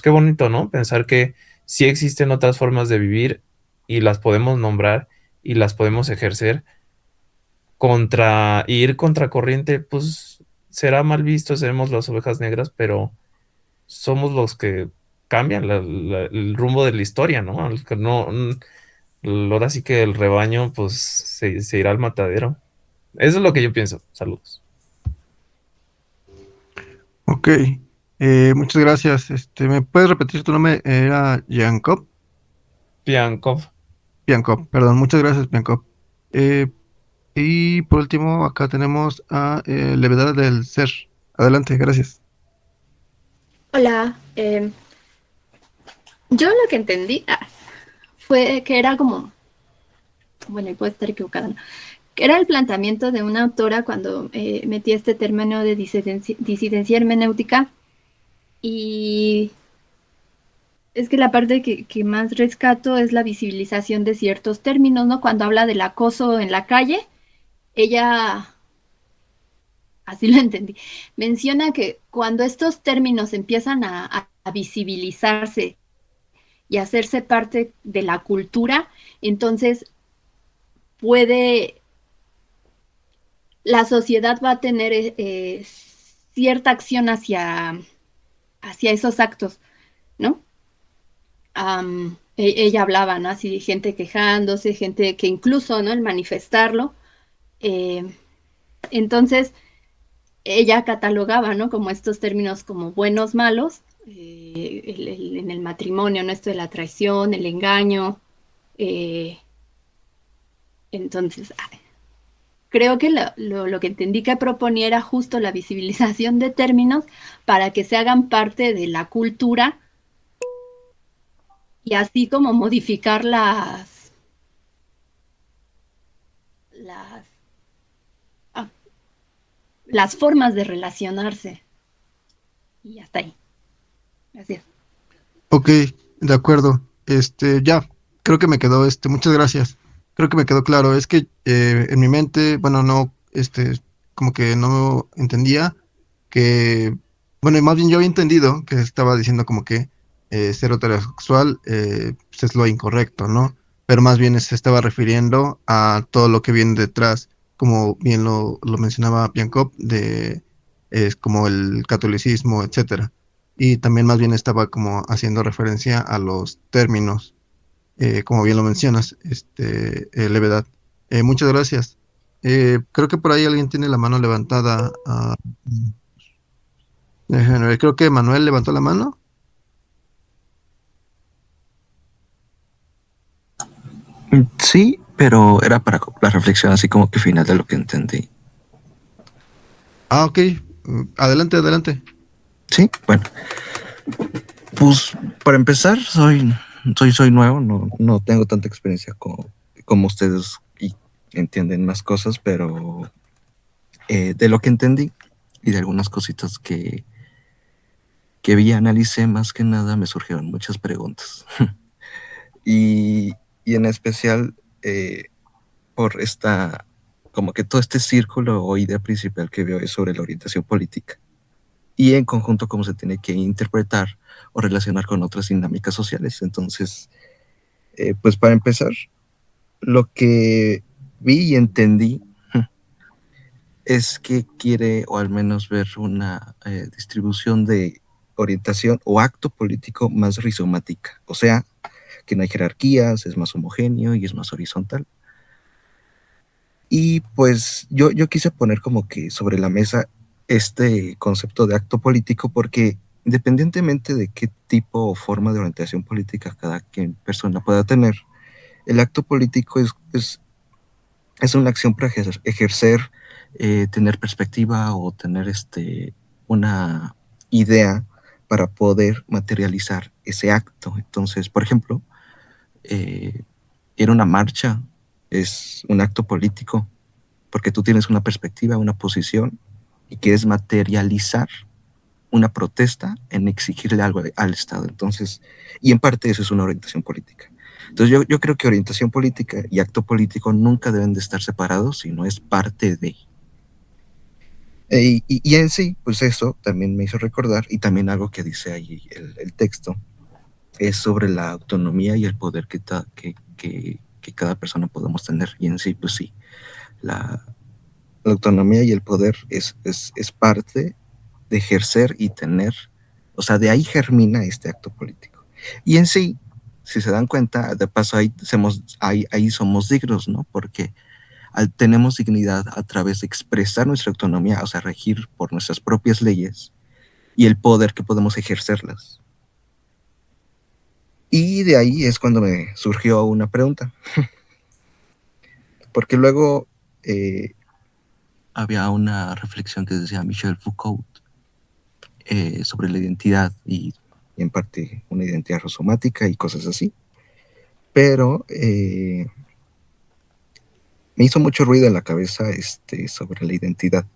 qué bonito, ¿no? Pensar que sí existen otras formas de vivir y las podemos nombrar y las podemos ejercer ir contracorriente, pues será mal visto, seremos las ovejas negras, pero somos los que cambian el rumbo de la historia, ¿no? Ahora sí que el rebaño, pues se irá al matadero. Eso es lo que yo pienso. Saludos. Ok, muchas gracias. ¿Me puedes repetir tu nombre? Era Jacob. Piankov. Piankov, perdón, muchas gracias, Piankov. Eh, y por último, acá tenemos a Levedad del Ser. Adelante, gracias. Hola, yo lo que entendí fue que era como, bueno, y puedo estar equivocada, ¿no? Que era el planteamiento de una autora cuando metía este término de disidencia hermenéutica, y es que la parte que más rescato es la visibilización de ciertos términos, ¿no? Cuando habla del acoso en la calle, ella, así lo entendí, menciona que cuando estos términos empiezan a visibilizarse y hacerse parte de la cultura, entonces puede, la sociedad va a tener cierta acción hacia esos actos, ¿no? Ella hablaba, ¿no? Así de gente quejándose, gente que incluso, ¿no? El manifestarlo. eh, entonces, ella catalogaba, ¿no? Como estos términos como buenos, malos, en el matrimonio, ¿no? Esto de la traición, el engaño. eh, entonces, creo que lo que entendí que proponía era justo la visibilización de términos para que se hagan parte de la cultura y así como modificar las, ah, las formas de relacionarse. Y hasta ahí. Gracias. Ok, de acuerdo. Ya, creo que me quedó, muchas gracias. Creo que me quedó claro. Es que en mi mente, bueno, no, como que no entendía que, bueno, y más bien yo había entendido que estaba diciendo como que ser heterosexual pues es lo incorrecto, ¿no? Pero más bien se estaba refiriendo a todo lo que viene detrás, como bien lo mencionaba Piankov, de es como el catolicismo, etcétera. Y también más bien estaba como haciendo referencia a los términos, como bien lo mencionas, levedad. Muchas gracias. Creo que por ahí alguien tiene la mano levantada. Déjenme ver, creo que Manuel levantó la mano. Sí, pero era para la reflexión así como que final de lo que entendí. Ah, ok. Adelante, adelante. Sí, bueno, pues para empezar, soy nuevo, no tengo tanta experiencia como ustedes y entienden más cosas, pero de lo que entendí y de algunas cositas que vi, analicé, más que nada me surgieron muchas preguntas. y, y en especial por como que todo este círculo o idea principal que veo es sobre la orientación política y en conjunto cómo se tiene que interpretar o relacionar con otras dinámicas sociales. Entonces, pues para empezar, lo que vi y entendí es que quiere, o al menos ver una distribución de orientación o acto político más rizomática, o sea, que no hay jerarquías, es más homogéneo y es más horizontal. Y pues yo quise poner como que sobre la mesa este concepto de acto político porque independientemente de qué tipo o forma de orientación política persona pueda tener, el acto político es una acción para ejercer, tener perspectiva o tener una idea para poder materializar ese acto. Entonces, por ejemplo, eh, ir a una marcha es un acto político porque tú tienes una perspectiva, una posición y quieres materializar una protesta en exigirle algo al Estado. Entonces, y en parte eso es una orientación política. Entonces yo creo que orientación política y acto político nunca deben de estar separados, sino es parte de. Y en sí, pues eso también me hizo recordar, y también algo que dice ahí el texto, es sobre la autonomía y el poder que cada persona podemos tener. Y en sí, pues sí, la autonomía y el poder es parte de ejercer y tener, o sea, de ahí germina este acto político. Y en sí, si se dan cuenta, de paso ahí somos dignos, ¿no? Porque tenemos dignidad a través de expresar nuestra autonomía, o sea, regir por nuestras propias leyes y el poder que podemos ejercerlas. Y de ahí es cuando me surgió una pregunta, porque luego había una reflexión que decía Michel Foucault sobre la identidad y en parte una identidad rizomática y cosas así. Pero me hizo mucho ruido en la cabeza sobre la identidad,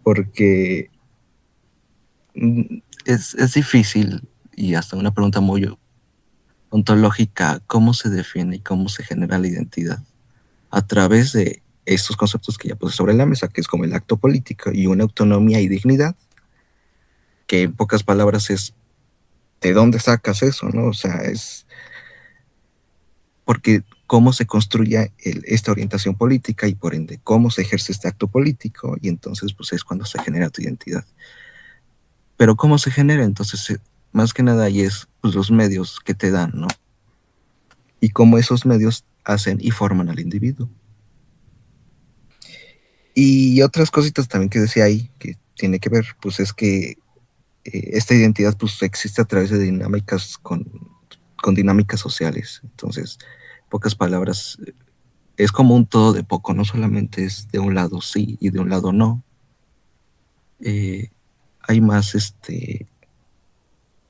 porque es difícil y hasta una pregunta muy ontológica, cómo se define y cómo se genera la identidad a través de estos conceptos que ya puse sobre la mesa, que es como el acto político y una autonomía y dignidad, que en pocas palabras es de dónde sacas eso, ¿no? O sea, es porque cómo se construye esta orientación política y por ende cómo se ejerce este acto político y entonces pues es cuando se genera tu identidad. Pero cómo se genera, entonces más que nada ahí es pues, los medios que te dan, ¿no? Y cómo esos medios hacen y forman al individuo. Y otras cositas también que decía ahí, que tiene que ver, pues es que esta identidad pues existe a través de dinámicas con dinámicas sociales. Entonces, pocas palabras, es como un todo de poco, no solamente es de un lado sí y de un lado no. Hay más,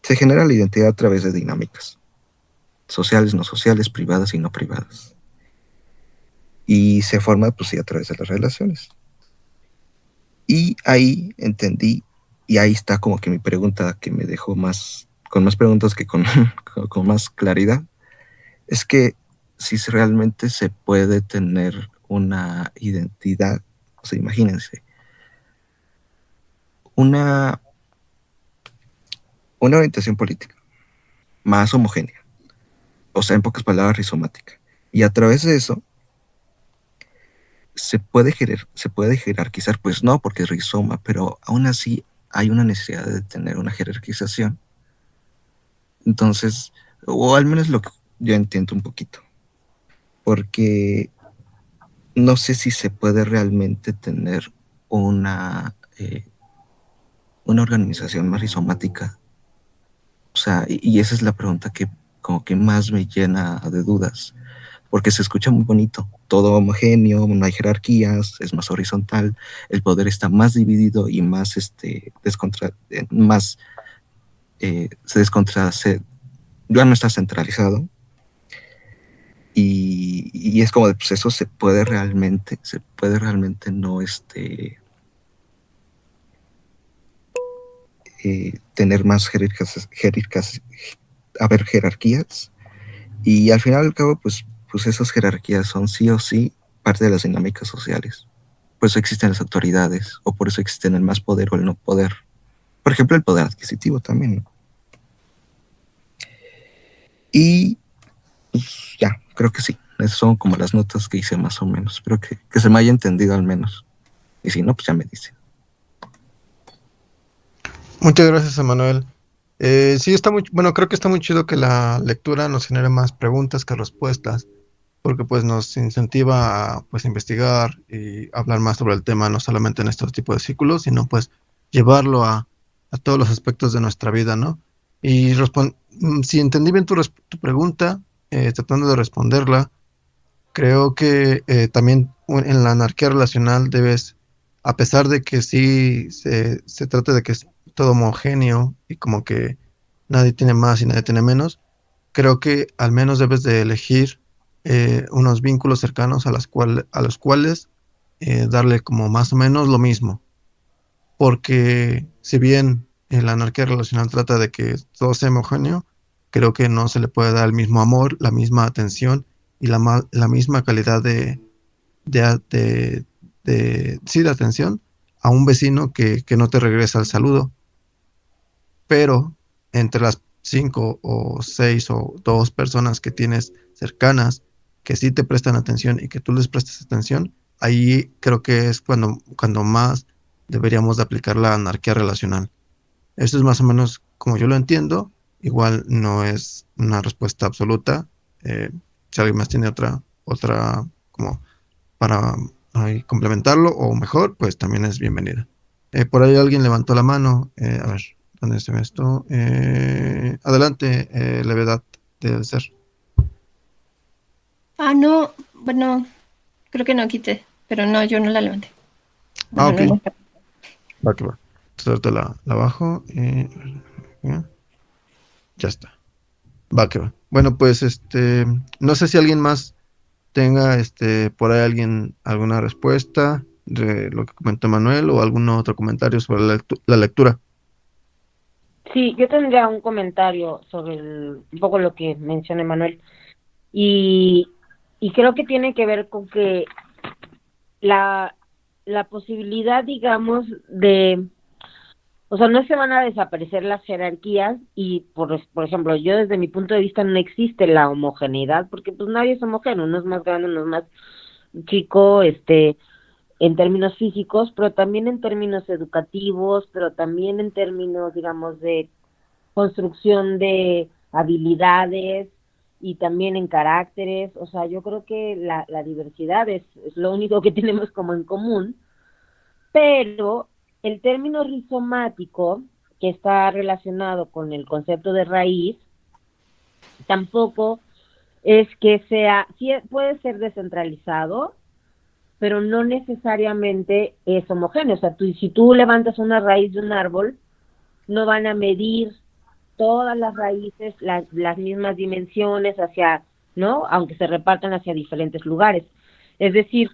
se genera la identidad a través de dinámicas sociales, no sociales, privadas y no privadas. Y se forma, pues sí, a través de las relaciones. Y ahí entendí, y ahí está como que mi pregunta que me dejó más, con más preguntas que con más claridad, es que si realmente se puede tener una identidad, o sea, imagínense, una, una orientación política más homogénea, o sea, en pocas palabras, rizomática. Y a través de eso se puede jerarquizar, pues no, porque es rizoma, pero aún así hay una necesidad de tener una jerarquización. Entonces, o al menos lo que yo entiendo un poquito, porque no sé si se puede realmente tener una organización más rizomática. O sea, y esa es la pregunta que como que más me llena de dudas, porque se escucha muy bonito, todo homogéneo, no hay jerarquías, es más horizontal, el poder está más dividido y más, más, ya no está centralizado, y es como de, pues eso se puede realmente no, tener más haber jerarquías, y al final y al cabo, pues esas jerarquías son sí o sí parte de las dinámicas sociales. Por eso existen las autoridades, o por eso existen el más poder o el no poder. Por ejemplo, el poder adquisitivo también, ¿no? Y pues, ya, creo que sí. Esas son como las notas que hice más o menos. Espero que se me haya entendido al menos. Y si no, pues ya me dice. Muchas gracias, Emanuel. Sí, está muy, bueno, creo que está muy chido que la lectura nos genere más preguntas que respuestas, porque pues nos incentiva a pues investigar y hablar más sobre el tema, no solamente en estos tipos de círculos, sino pues llevarlo a todos los aspectos de nuestra vida, ¿no? Y si entendí bien tu pregunta, tratando de responderla, creo que también en la anarquía relacional debes, a pesar de que sí se trata de que es todo homogéneo y como que nadie tiene más y nadie tiene menos, creo que al menos debes de elegir unos vínculos cercanos a los cuales darle como más o menos lo mismo. Porque si bien la anarquía relacional trata de que todo sea homogéneo, creo que no se le puede dar el mismo amor, la misma atención y la misma calidad de, de- sí, de atención a un vecino que no te regresa el saludo. Pero entre las cinco o seis o dos personas que tienes cercanas que sí te prestan atención y que tú les prestas atención, ahí creo que es cuando más deberíamos de aplicar la anarquía relacional. Eso es más o menos como yo lo entiendo. Igual no es una respuesta absoluta. Eh, si alguien más tiene otra como para ahí complementarlo o mejor, pues también es bienvenida. Por ahí alguien levantó la mano. A ver, ¿dónde se ve esto? Adelante, levedad del ser. Ah, no, bueno, creo que no quité, pero no, yo no la levanté. Ah, Bueno, ok. no importa. Va que va. Entonces ahorita la bajo. Ya está. Va que va. Bueno, pues no sé si alguien más tenga por ahí alguna respuesta de lo que comentó Manuel o algún otro comentario sobre la lectura. Sí, yo tendría un comentario sobre un poco lo que mencioné Manuel. Y, y creo que tiene que ver con que la, la posibilidad, digamos, de, o sea, no se van a desaparecer las jerarquías y, por ejemplo, yo desde mi punto de vista no existe la homogeneidad, porque pues nadie es homogéneo, uno es más grande, uno es más chico, en términos físicos, pero también en términos educativos, pero también en términos, digamos, de construcción de habilidades y también en caracteres. O sea, yo creo que la diversidad es lo único que tenemos como en común, pero el término rizomático, que está relacionado con el concepto de raíz, tampoco es que sí puede ser descentralizado, pero no necesariamente es homogéneo. O sea, si tú levantas una raíz de un árbol, no van a medir todas las raíces las mismas dimensiones ¿no? Aunque se repartan hacia diferentes lugares. Es decir,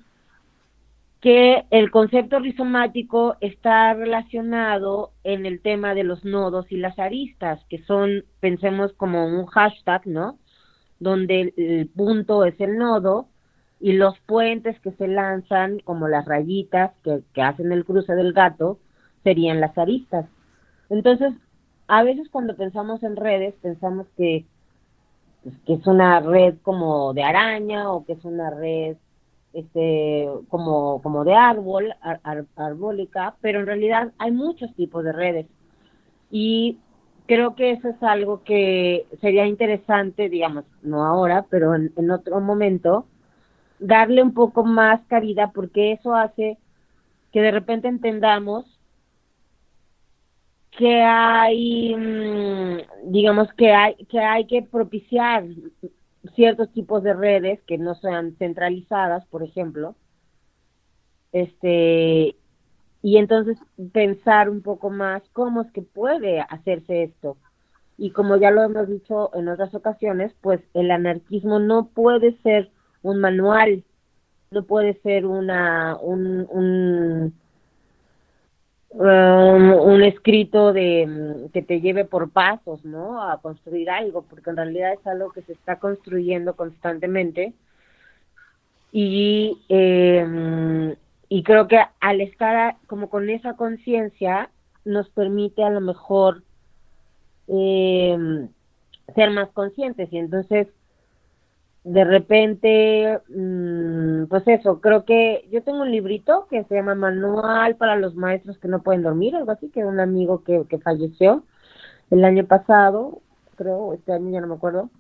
que el concepto rizomático está relacionado en el tema de los nodos y las aristas, que son, pensemos como un hashtag, ¿no? Donde el punto es el nodo y los puentes que se lanzan, como las rayitas que hacen el cruce del gato, serían las aristas. Entonces, a veces cuando pensamos en redes, pensamos que es una red como de araña o que es una red como de árbol, arbólica, pero en realidad hay muchos tipos de redes. Y creo que eso es algo que sería interesante, digamos, no ahora, pero en otro momento, darle un poco más cabida, porque eso hace que de repente entendamos que hay, digamos, que hay que propiciar ciertos tipos de redes que no sean centralizadas, por ejemplo, y entonces pensar un poco más cómo es que puede hacerse esto. Y como ya lo hemos dicho en otras ocasiones, pues el anarquismo no puede ser un manual, no puede ser un escrito que te lleve por pasos, ¿no? A construir algo, porque en realidad es algo que se está construyendo constantemente y creo que al estar como con esa conciencia nos permite a lo mejor ser más conscientes y entonces de repente, pues eso, creo que yo tengo un librito que se llama Manual para los maestros que no pueden dormir, algo así, que era un amigo que falleció el año pasado, creo, este año ya no me acuerdo,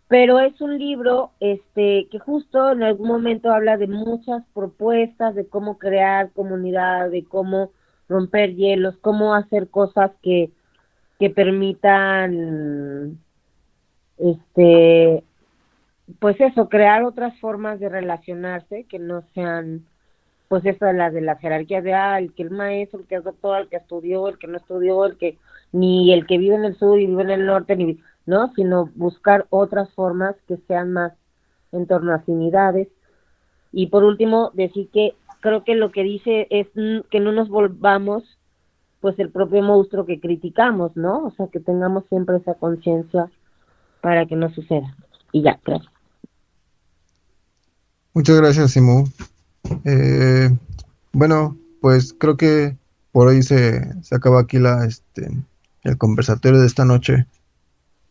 pero es un libro que justo en algún momento habla de muchas propuestas de cómo crear comunidad, de cómo romper hielos, cómo hacer cosas que permitan pues eso, crear otras formas de relacionarse que no sean, pues eso, las de las jerarquías de, el que el maestro, el que es doctor, el que estudió, el que no estudió, ni el que vive en el sur y vive en el norte, ¿no? Sino buscar otras formas que sean más en torno a afinidades. Y por último, decir que creo que lo que dice es que no nos volvamos, pues, el propio monstruo que criticamos, ¿no? O sea, que tengamos siempre esa conciencia para que no suceda. Y ya, gracias. Muchas gracias, Simú. Bueno, pues creo que por hoy se acaba aquí el conversatorio de esta noche.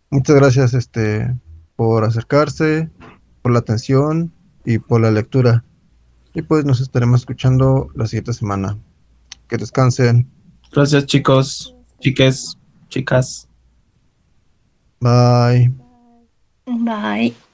Muchas gracias, por acercarse, por la atención y por la lectura. Y pues nos estaremos escuchando la siguiente semana. Que descansen. Gracias, chicos, chiques, chicas. Bye. Bye. Bye.